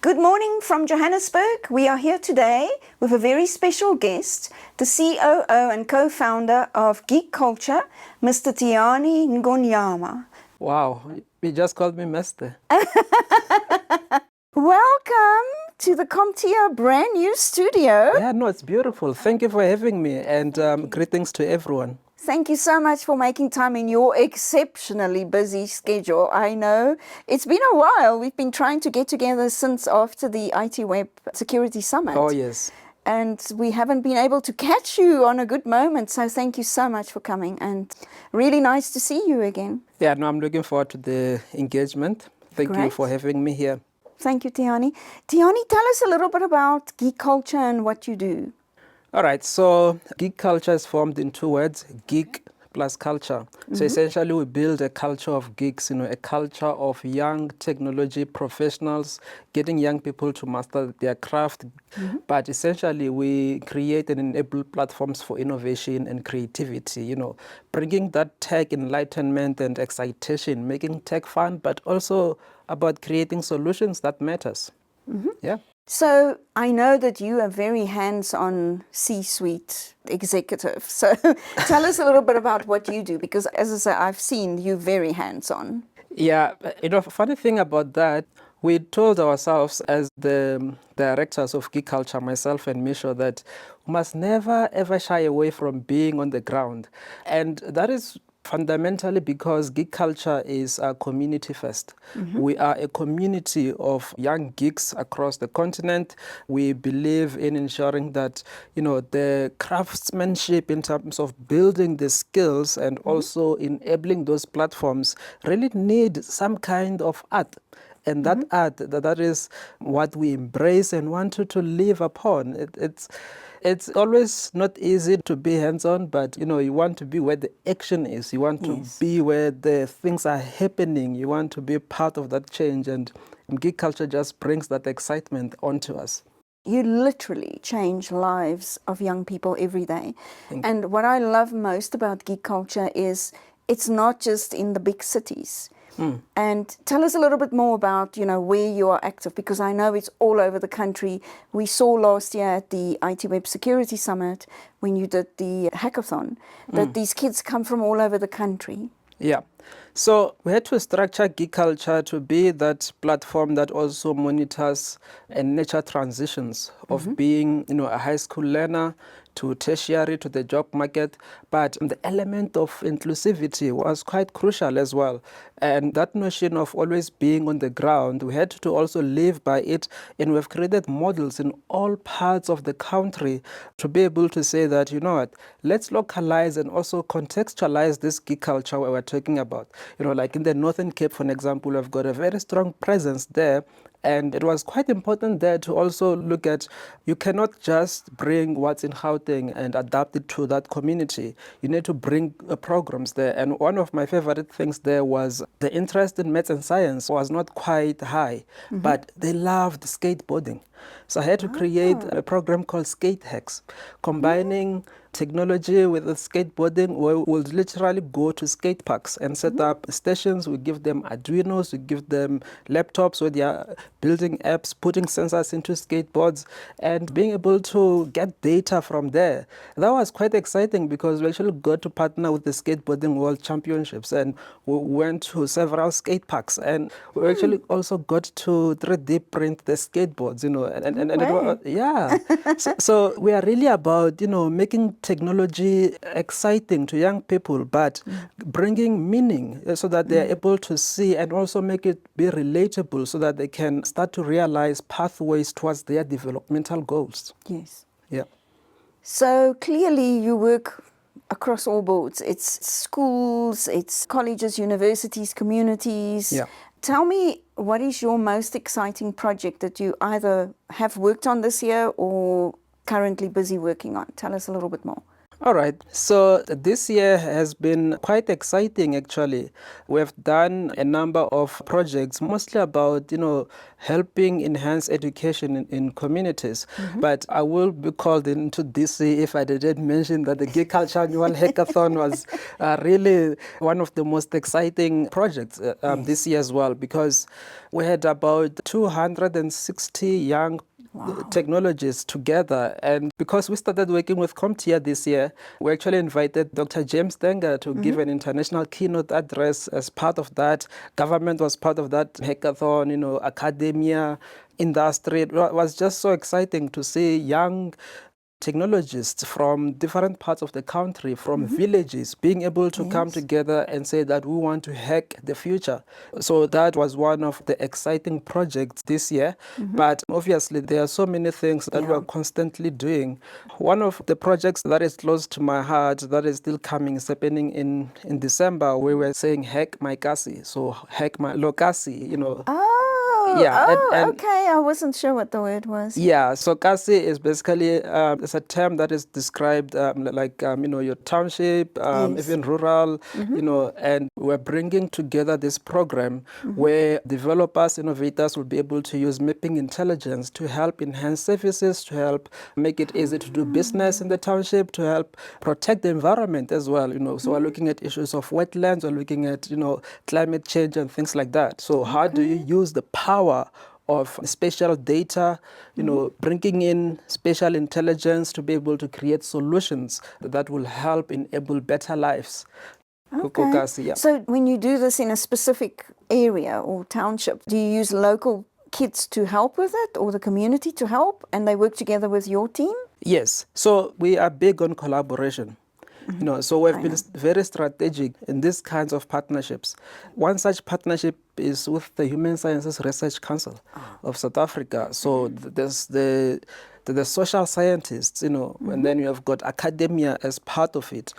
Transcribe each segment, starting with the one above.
Good morning from Johannesburg. We are here today with a very special guest, the COO and co-founder of Geekulcha, Mr. Tiyani Ngonyama. Wow, you just called me Master. Welcome to the CompTIA brand new studio. Yeah, no, it's beautiful. Thank you for having me, and greetings to everyone. Thank you so much for making time in your exceptionally busy schedule. I know it's been a while. We've been trying to get together since after the IT Web Security Summit. Oh, yes. And we haven't been able to catch you on a good moment. So thank you so much for coming, and really nice to see you again. Yeah, no, I'm looking forward to the engagement. Thank you for having me here. Thank you, Tiyani. Tiyani, tell us a little bit about Geekulcha and what you do. All right, so Geekulcha is formed in two words, geek plus culture. So essentially we build a culture of geeks, a culture of young technology professionals, getting young people to master their craft. But essentially we create and enable platforms for innovation and creativity, bringing that tech enlightenment and excitation, making tech fun, but also about creating solutions that matters. Yeah. So I know that you are very hands-on C-suite executive. So tell us a little bit about what you do, because as I say, I've seen you very hands-on. Yeah, funny thing about that, we told ourselves as the directors of Geekulcha, myself and Misho, that we must never ever shy away from being on the ground. And that is fundamentally because Geekulcha is a community first. We are a community of young geeks across the continent. We believe in ensuring that, the craftsmanship in terms of building the skills and also enabling those platforms really need some kind of art. And that art, that is what we embrace and want to live upon. It's always not easy to be hands-on, but you want to be where the action is. You want to be where the things are happening. You want to be part of that change, and Geekulcha just brings that excitement onto us. You literally change lives of young people every day. And what I love most about Geekulcha is it's not just in the big cities. And tell us a little bit more about, where you are active, because I know it's all over the country. We saw last year at the IT Web Security Summit, when you did the hackathon, that these kids come from all over the country. Yeah. So we had to structure Geekulcha to be that platform that also monitors and nurture transitions of being, a high school learner to tertiary, to the job market. But the element of inclusivity was quite crucial as well. And that notion of always being on the ground, we had to also live by it. And we've created models in all parts of the country to be able to say that, let's localize and also contextualize this Geekulcha we're talking about. Like in the Northern Cape, for an example, we've got a very strong presence there. And it was quite important there to also look at, you cannot just bring what's in Gauteng and adapt it to that community. You need to bring programs there. And one of my favorite things there was the interest in maths and science was not quite high, but they loved skateboarding. So I had to create a program called Skate Hacks, combining technology with the skateboarding, where we'll literally go to skate parks and set up stations. We give them Arduinos, we give them laptops where they are building apps, putting sensors into skateboards, and being able to get data from there. That was quite exciting because we actually got to partner with the Skateboarding World Championships, and we went to several skate parks, and we actually also got to 3D print the skateboards, and it was, so we are really about, making technology exciting to young people, but bringing meaning so that they are able to see and also make it be relatable so that they can start to realize pathways towards their developmental goals. Yes. Yeah. So clearly you work across all boards. It's schools, it's colleges, universities, communities. Yeah. Tell me, what is your most exciting project that you either have worked on this year or currently busy working on? Tell us a little bit more. All right. So this year has been quite exciting, actually. We have done a number of projects, mostly about, helping enhance education in communities. But I will be called into DC if I didn't mention that the Geekulcha Annual Hackathon was really one of the most exciting projects this year as well, because we had about 260 young technologies together. And because we started working with CompTIA this year, we actually invited Dr. James Denga to give an international keynote address as part of that. Government was part of that hackathon, academia, industry. It was just so exciting to see young technologists from different parts of the country, from villages, being able to come together and say that we want to hack the future. So that was one of the exciting projects this year. But obviously, there are so many things that we're constantly doing. One of the projects that is close to my heart, that is still coming, is happening in December. We were saying hack my kasi, so hack my lokasi, Okay. I wasn't sure what the word was. Yeah, so kasi is basically it's a term that is described your township, even rural, and we're bringing together this program where developers, innovators will be able to use mapping intelligence to help enhance services, to help make it easy to do business in the township, to help protect the environment as well. So we're looking at issues of wetlands, we're looking at climate change and things like that. So how do you use the power of spatial data, bringing in spatial intelligence to be able to create solutions that will help enable better lives? Okay. So when you do this in a specific area or township, do you use local kids to help with it, or the community to help, and they work together with your team? Yes. So we are big on collaboration. So we've been very strategic in these kinds of partnerships. One such partnership is with the Human Sciences Research Council of South Africa. So there's the social scientists, and then you have got academia as part of it,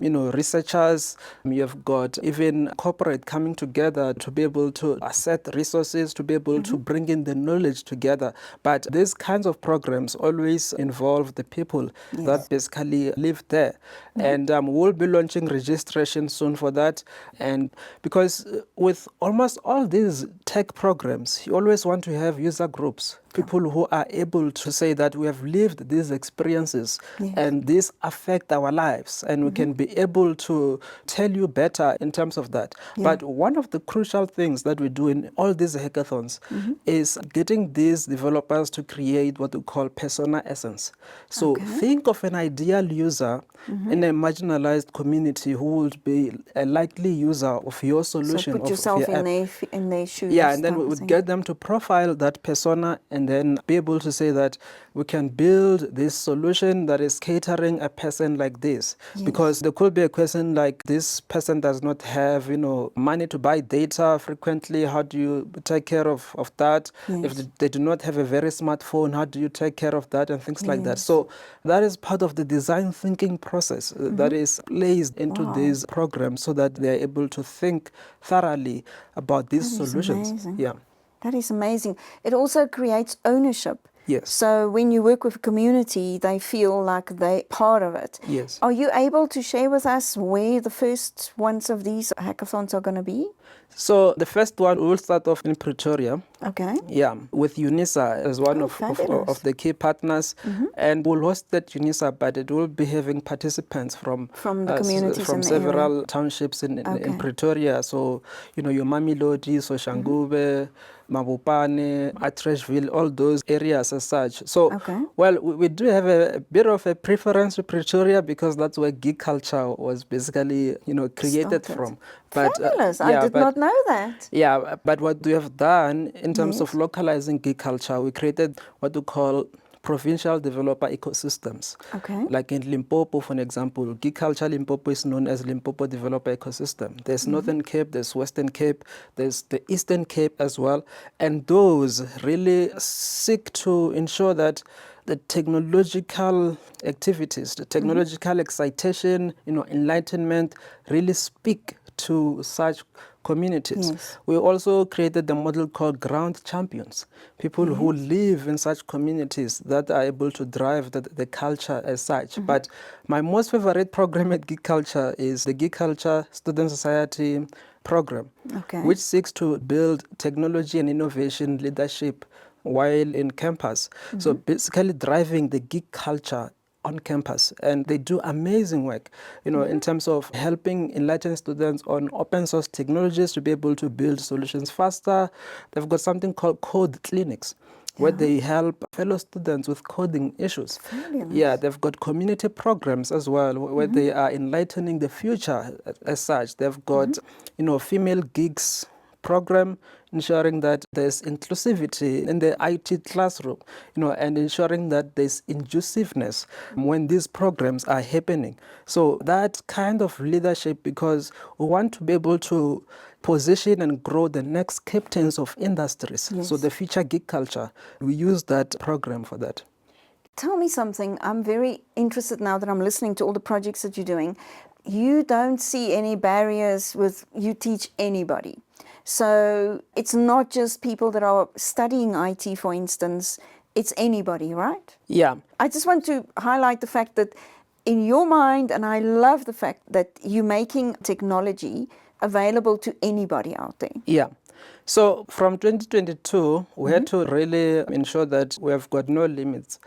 researchers, you have got even corporate coming together to be able to asset resources, to be able to bring in the knowledge together. But these kinds of programs always involve the people that basically live there. And we'll be launching registration soon for that. And because with almost all these tech programs, you always want to have user groups, people who are able to say that we have lived these experiences and these affect our lives, and we can be able to tell you better in terms of that. But one of the crucial things that we do in all these hackathons is getting these developers to create what we call persona essence. So think of an ideal user in a marginalized community who would be a likely user of your solution. So put yourself in their shoes. Yeah, and then we would get them to profile that persona and then be able to say that we can build this solution that is catering a person like this. Because there could be a question like, this person does not have, money to buy data frequently. How do you take care of that? If they do not have a very smartphone, how do you take care of that and things like that? So that is part of the design thinking process that is placed into these programs so that they are able to think thoroughly about these solutions. Amazing. Yeah. That is amazing. It also creates ownership. Yes. So when you work with a community, they feel like they're part of it. Yes. Are you able to share with us where the first ones of these hackathons are going to be? So the first one will start off in Pretoria. Okay. Yeah, with UNISA as one of the key partners. And we'll host that UNISA, but it will be having participants from the communities from in the several area. townships in Pretoria. So, your Mamelodi, Soshanguve, Mabopane, Atteridgeville, all those areas as such. So, well, we do have a bit of a preference to Pretoria because that's where Geekulcha was basically, created from. But, fabulous. I did not know that. Yeah, but what we have done in terms of localizing Geekulcha, we created what we call provincial developer ecosystems. Okay. Like in Limpopo, for example, Geekulcha Limpopo is known as Limpopo Developer Ecosystem. There's Northern Cape, there's Western Cape, there's the Eastern Cape as well. And those really seek to ensure that the technological activities, the technological excitation, enlightenment really speak to such communities. Yes. We also created the model called ground champions, people who live in such communities that are able to drive the culture as such. But my most favorite program at Geekulcha is the Geekulcha Student Society program, which seeks to build technology and innovation leadership while in campus. So basically driving the geek culture on campus, and they do amazing work, in terms of helping enlightened students on open source technologies to be able to build solutions faster. They've got something called code clinics, where they help fellow students with coding issues. Fabulous. Yeah, they've got community programs as well, where they are enlightening the future as such. They've got, female geeks program, ensuring that there's inclusivity in the IT classroom, and ensuring that there's inclusiveness when these programs are happening. So that kind of leadership, because we want to be able to position and grow the next captains of industries. Yes. So the future geek culture, we use that program for that. Tell me something. I'm very interested now that I'm listening to all the projects that you're doing. You don't see any barriers with you teach anybody. So it's not just people that are studying IT, for instance, it's anybody, right? Yeah. I just want to highlight the fact that in your mind, and I love the fact that you're making technology available to anybody out there. Yeah. So from 2022, we had to really ensure that we have got no limits.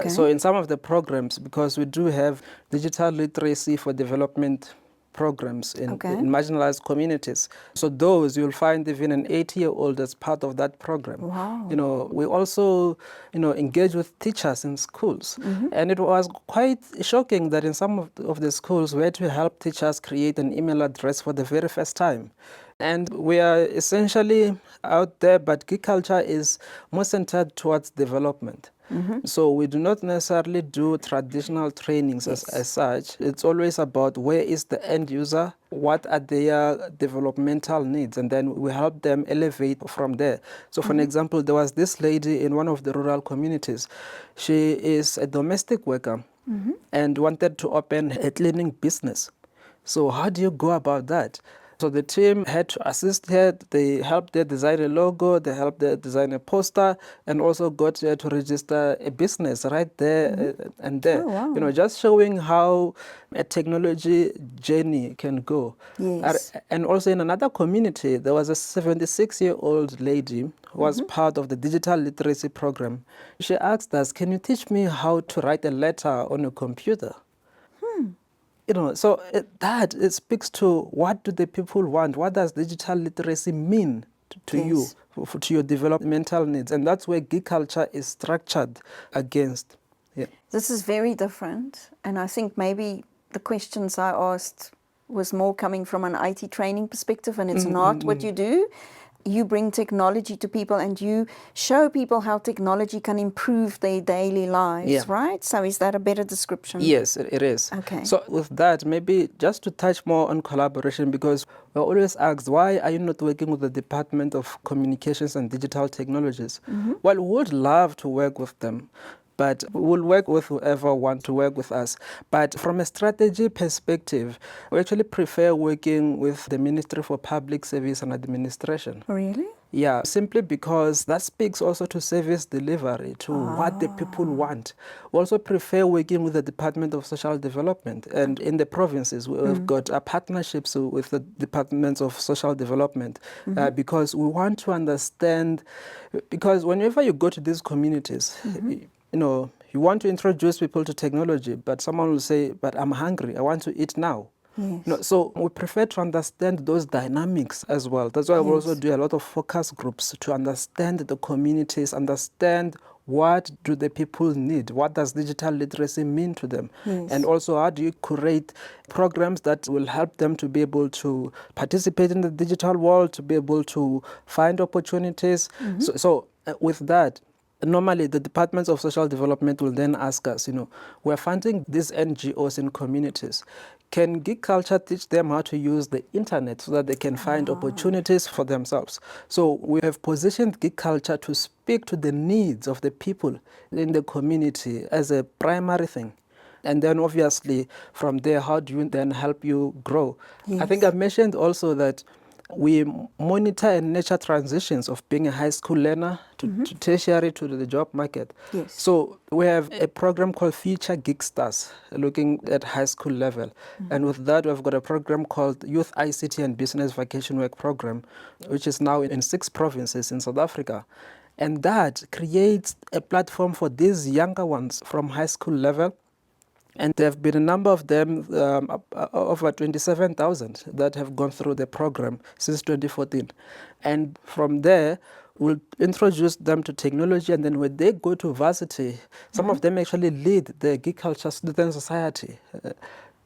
So in some of the programs, because we do have digital literacy for development programs in marginalized communities. So those you'll find even an 80-year-old as part of that program. Wow. We also, engage with teachers in schools. And it was quite shocking that in some of the schools we had to help teachers create an email address for the very first time. And we are essentially out there, but Geekulcha is more centered towards development. So we do not necessarily do traditional trainings as such. It's always about where is the end user, what are their developmental needs, and then we help them elevate from there. So for an example, there was this lady in one of the rural communities. She is a domestic worker and wanted to open a cleaning business. So how do you go about that? So the team had to assist her. They helped her design a logo, they helped her design a poster, and also got her to register a business right there and there. Oh, wow. Just showing how a technology journey can go. Yes. And also in another community, there was a 76-year-old lady who was part of the digital literacy program. She asked us, can you teach me how to write a letter on a computer? So it speaks to what do the people want? What does digital literacy mean to you, to your developmental needs? And that's where Geekulcha is structured against. Yeah. This is very different. And I think maybe the questions I asked was more coming from an IT training perspective, and it's not what you do. You bring technology to people and you show people how technology can improve their daily lives, right? So is that a better description? Yes, it is. Okay. So with that, maybe just to touch more on collaboration, because we're always asked, why are you not working with the Department of Communications and Digital Technologies? Well, we would love to work with them, but we'll work with whoever wants to work with us. But from a strategy perspective, we actually prefer working with the Ministry for Public Service and Administration. Really? Yeah, simply because that speaks also to service delivery, to what the people want. We also prefer working with the Department of Social Development. And in the provinces, we've got partnerships with the Departments of Social Development because we want to understand, because whenever you go to these communities, you want to introduce people to technology, but someone will say, but I'm hungry, I want to eat now. Yes. So we prefer to understand those dynamics as well. That's why we also do a lot of focus groups to understand the communities, understand what do the people need, what does digital literacy mean to them, and also how do you create programs that will help them to be able to participate in the digital world, to be able to find opportunities. So with that, normally the Departments of Social Development will then ask us, we're funding these NGOs in communities. can Geekulcha teach them how to use the internet so that they can find opportunities for themselves? So we have positioned Geekulcha to speak to the needs of the people in the community as a primary thing. And then obviously from there, how do you then help you grow? Yes. I think I mentioned also that we monitor and nurture transitions of being a high school learner to tertiary to the job market. Yes. So we have a program called Future Geek Stars, looking at high school level. And with that, we've got a program called Youth ICT and Business Vacation Work Program, which is now in 6 provinces in South Africa. And that creates a platform for these younger ones from high school level. And there have been a number of them, over 27,000, that have gone through the program since 2014. And from there, we'll introduce them to technology, and then when they go to varsity, some of them actually lead the Geekulcha Student Society.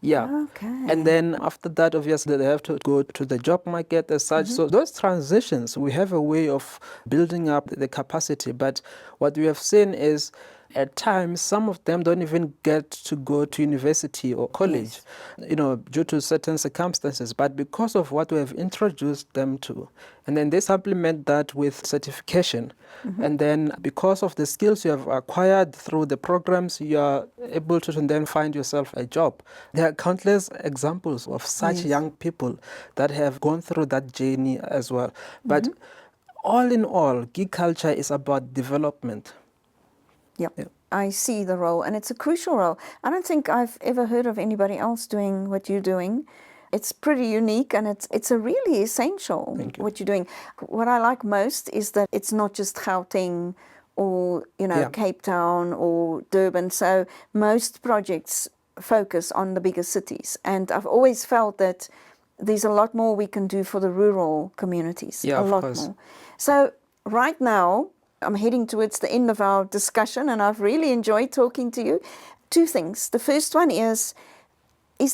Okay. And then after that, obviously, they have to go to the job market as such. So those transitions, we have a way of building up the capacity. But what we have seen is at times, some of them don't even get to go to university or college, due to certain circumstances. But because of what we have introduced them to, and then they supplement that with certification. And then because of the skills you have acquired through the programs, you are able to then find yourself a job. There are countless examples of such young people that have gone through that journey as well. But all in all, Geekulcha is about development. Yep. I see the role, and it's a crucial role. I don't think I've ever heard of anybody else doing what you're doing. It's pretty unique, and it's a really essential what you're doing. What I like most is that it's not just Gauteng or Cape Town or Durban. So most projects focus on the bigger cities, and I've always felt that there's a lot more we can do for the rural communities. Yeah, a of lot course. more. So right now, I'm heading towards the end of our discussion, and I've really enjoyed talking to you. 2 things. The first one is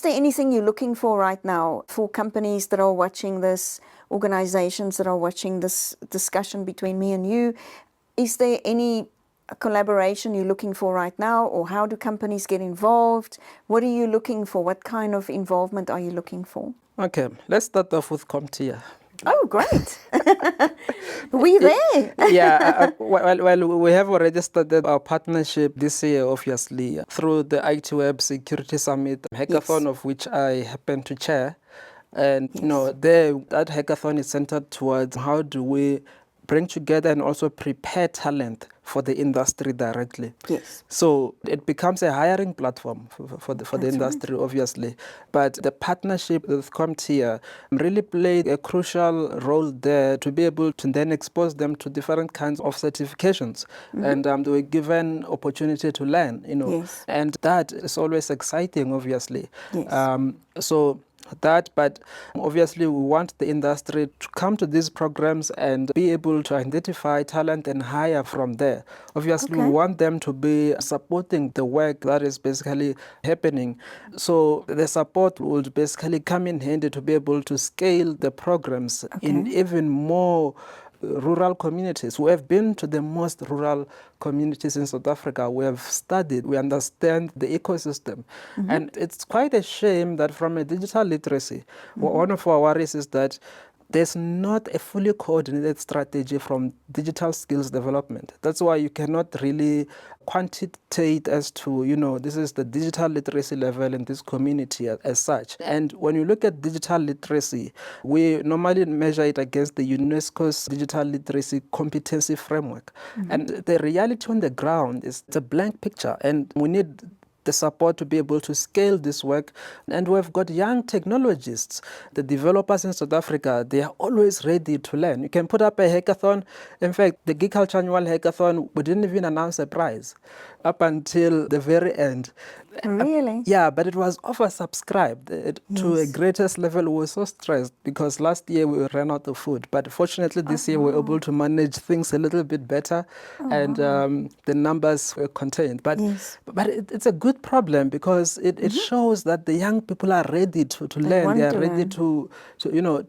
there anything you're looking for right now for companies that are watching this, organizations that are watching this discussion between me and you? Is there any collaboration you're looking for right now, or how do companies get involved? What are you looking for? What kind of involvement are you looking for? Okay, let's start off with CompTIA. Oh, great. We there. Well, we have already started our partnership this year, obviously, through the IT Web Security Summit hackathon, of which I happen to chair. And, that hackathon is centered towards how do we bring together and also prepare talent for the industry directly. Yes. So it becomes a hiring platform for the industry, obviously. But the partnership with CompTIA really played a crucial role there to be able to then expose them to different kinds of certifications. And they were given opportunity to learn, Yes. And that is always exciting, obviously. Yes. But obviously we want the industry to come to these programs and be able to identify talent and hire from there. Obviously we want them to be supporting the work that is basically happening. So the support would basically come in handy to be able to scale the programs in even more rural communities. We have been to the most rural communities in South Africa. We have studied, we understand the ecosystem. And it's quite a shame that from a digital literacy, one of our worries is that there's not a fully coordinated strategy from digital skills development. That's why you cannot really quantitate as to, this is the digital literacy level in this community as such. And when you look at digital literacy, we normally measure it against the UNESCO's digital literacy competency framework. And the reality on the ground is it's a blank picture, and we need the support to be able to scale this work. And we've got young technologists, the developers in South Africa, they are always ready to learn. You can put up a hackathon. In fact, the Geekulcha annual hackathon, we didn't even announce a prize up until the very end. Really? But it was oversubscribed to a greatest level. We were so stressed because last year we ran out of food. But fortunately this year we were able to manage things a little bit better, and the numbers were contained. But it's a good problem because it shows that the young people are ready to learn. They are ready to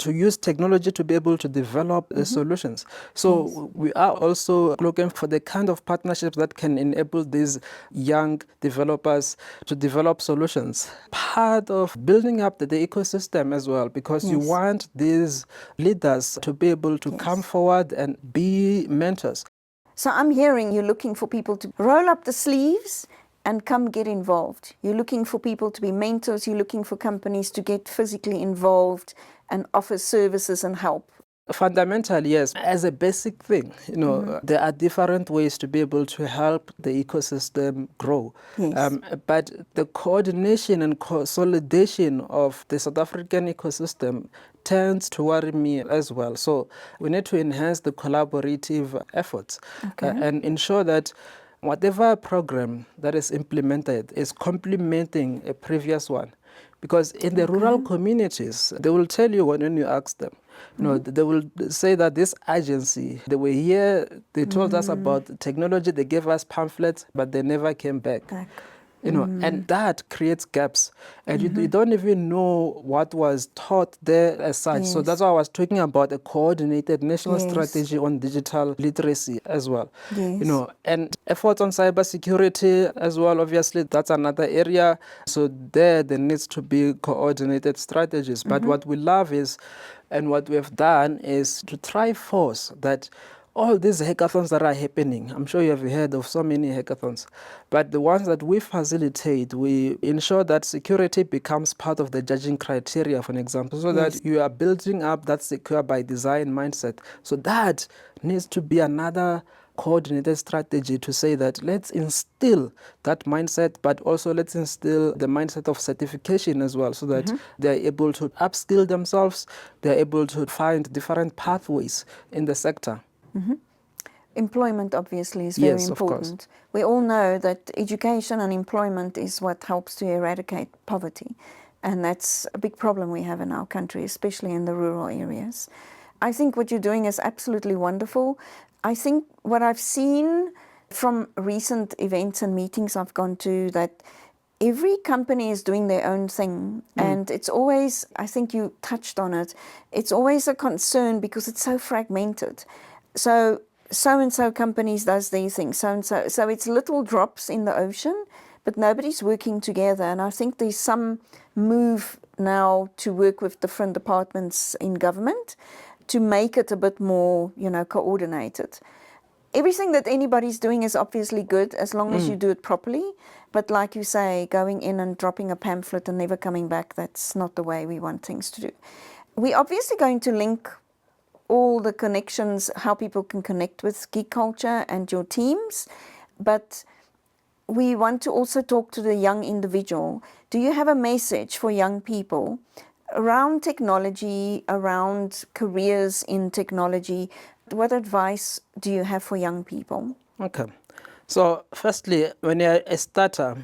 use technology to be able to develop the solutions. So we are also looking for the kind of partnerships that can enable these young developers to develop solutions. Part of building up the ecosystem as well, because you Yes. want these leaders to be able to come forward and be mentors. So I'm hearing you're looking for people to roll up the sleeves and come get involved. You're looking for people to be mentors. You're looking for companies to get physically involved and offer services and help. Fundamentally, yes. As a basic thing, there are different ways to be able to help the ecosystem grow. Yes. But the coordination and consolidation of the South African ecosystem tends to worry me as well. So we need to enhance the collaborative efforts and ensure that whatever program that is implemented is complementing a previous one. Because in the rural communities, they will tell you when you ask them, they will say that this agency, they were here, they told us about technology, they gave us pamphlets, but they never came back. And that creates gaps. And you don't even know what was taught there as such. So that's why I was talking about a coordinated national strategy on digital literacy as well. And efforts on cybersecurity as well, obviously, that's another area. So there needs to be coordinated strategies. But what we love is, and what we have done is to try force that all these hackathons that are happening, I'm sure you have heard of so many hackathons, but the ones that we facilitate, we ensure that security becomes part of the judging criteria, for an example, so that you are building up that secure by design mindset. So that needs to be another coordinated strategy to say that let's instill that mindset, but also let's instill the mindset of certification as well, so that they're able to upskill themselves, they're able to find different pathways in the sector. Employment obviously is very important. We all know that education and employment is what helps to eradicate poverty. And that's a big problem we have in our country, especially in the rural areas. I think what you're doing is absolutely wonderful. I think what I've seen from recent events and meetings I've gone to, that every company is doing their own thing. And it's always, I think you touched on it, it's always a concern because it's so fragmented. So-and-so companies does these things, so-and-so. So it's little drops in the ocean, but nobody's working together. And I think there's some move now to work with different departments in government to make it a bit more, coordinated. Everything that anybody's doing is obviously good as long as you do it properly. But like you say, going in and dropping a pamphlet and never coming back, that's not the way we want things to do. We're obviously going to link all the connections, how people can connect with Geekulcha and your teams, but we want to also talk to the young individual. Do you have a message for young people around technology, around careers in technology? What advice do you have for young people? Okay. So firstly, when you're a starter,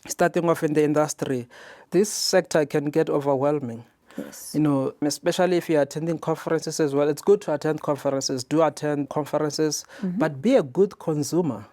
starting off in the industry, this sector can get overwhelming. Yes. Especially if you're attending conferences as well. It's good to attend conferences. Do attend conferences, but be a good consumer.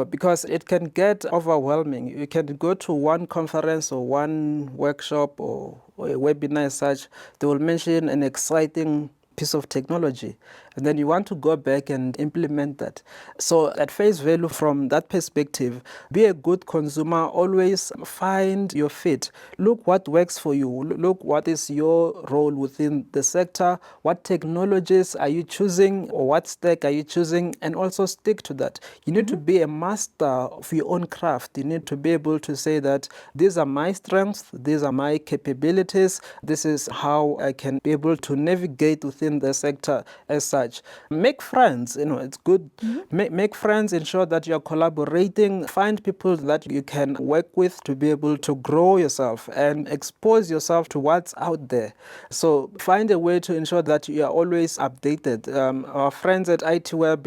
Because it can get overwhelming. You can go to one conference or one workshop or a webinar as such. They will mention an exciting piece of technology, and then you want to go back and implement that. So at face value, from that perspective, be a good consumer. Always find your fit. Look what works for you. Look what is your role within the sector. What technologies are you choosing, or what stack are you choosing, and also stick to that. You need to be a master of your own craft. You need to be able to say that these are my strengths, these are my capabilities, this is how I can be able to navigate within the sector as such. Make friends, it's good. Make friends, ensure that you're collaborating, find people that you can work with to be able to grow yourself and expose yourself to what's out there. So find a way to ensure that you are always updated. Our friends at IT Web,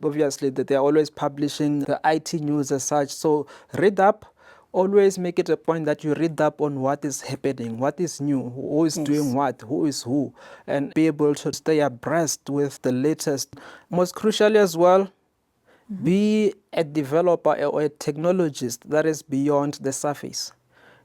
obviously that they're always publishing the IT news as such. So read up. Always make it a point that you read up on what is happening, what is new, who is doing what, who is who, and be able to stay abreast with the latest. Most crucially as well, be a developer or a technologist that is beyond the surface.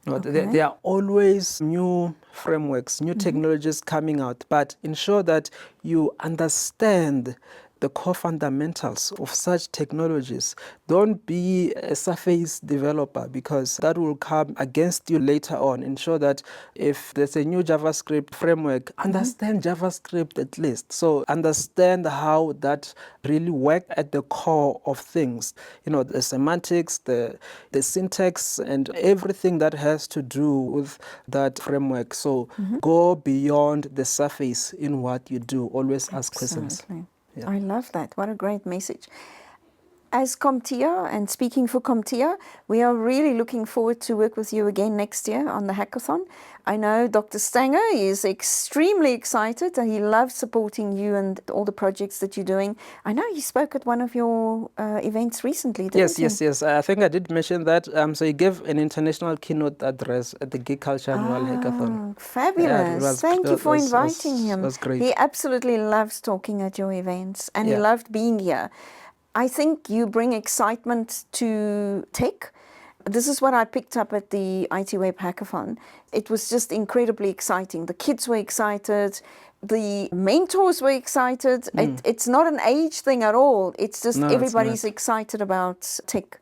There are always new frameworks, new technologies coming out, but ensure that you understand the core fundamentals of such technologies. Don't be a surface developer, because that will come against you later on. Ensure that if there's a new JavaScript framework, understand JavaScript at least. So understand how that really works at the core of things. You know, the semantics, the syntax, and everything that has to do with that framework. So go beyond the surface in what you do. Always ask questions. Yeah. I love that. What a great message. As CompTIA and speaking for CompTIA, we are really looking forward to work with you again next year on the hackathon. I know Dr. Stanger is extremely excited. He loves supporting you and all the projects that you're doing. I know he spoke at one of your events recently, didn't he? Yes. I think I did mention that. So he gave an international keynote address at the Geekulcha Annual Hackathon. Fabulous. Yeah, Thank you for inviting him. It was great. He absolutely loves talking at your events, and he loved being here. I think you bring excitement to tech. This is what I picked up at the IT Web Hackathon. It was just incredibly exciting. The kids were excited. The mentors were excited. It's not an age thing at all. It's just everybody's excited about tech.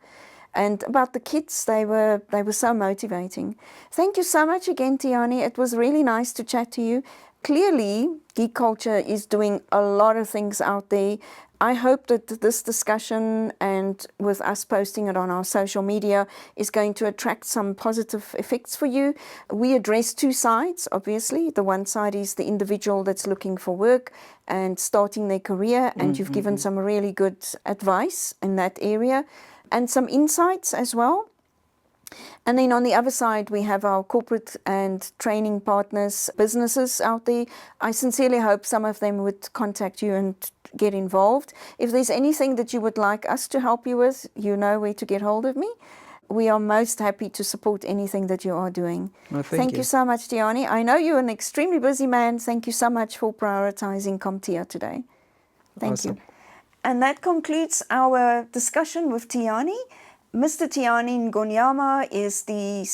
And about the kids, they were so motivating. Thank you so much again, Tiyani. It was really nice to chat to you. Clearly, Geekulcha is doing a lot of things out there. I hope that this discussion, and with us posting it on our social media, is going to attract some positive effects for you. We address two sides, obviously. The one side is the individual that's looking for work and starting their career, and you've given some really good advice in that area and some insights as well. And then on the other side, we have our corporate and training partners, businesses out there. I sincerely hope some of them would contact you and get involved. If there's anything that you would like us to help you with, you know where to get hold of me. We are most happy to support anything that you are doing. Well, thank you so much, Tiyani. I know you're an extremely busy man. Thank you so much for prioritizing CompTIA today. Thank you. And that concludes our discussion with Tiyani. Mr. Tiyani Ngonyama is the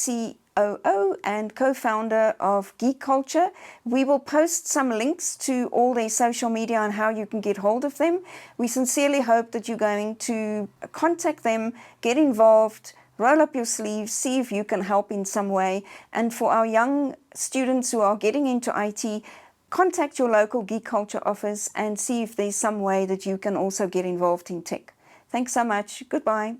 COO and co-founder of Geekulcha. We will post some links to all their social media and how you can get hold of them. We sincerely hope that you're going to contact them, get involved, roll up your sleeves, see if you can help in some way. And for our young students who are getting into IT, contact your local Geekulcha office and see if there's some way that you can also get involved in tech. Thanks so much. Goodbye.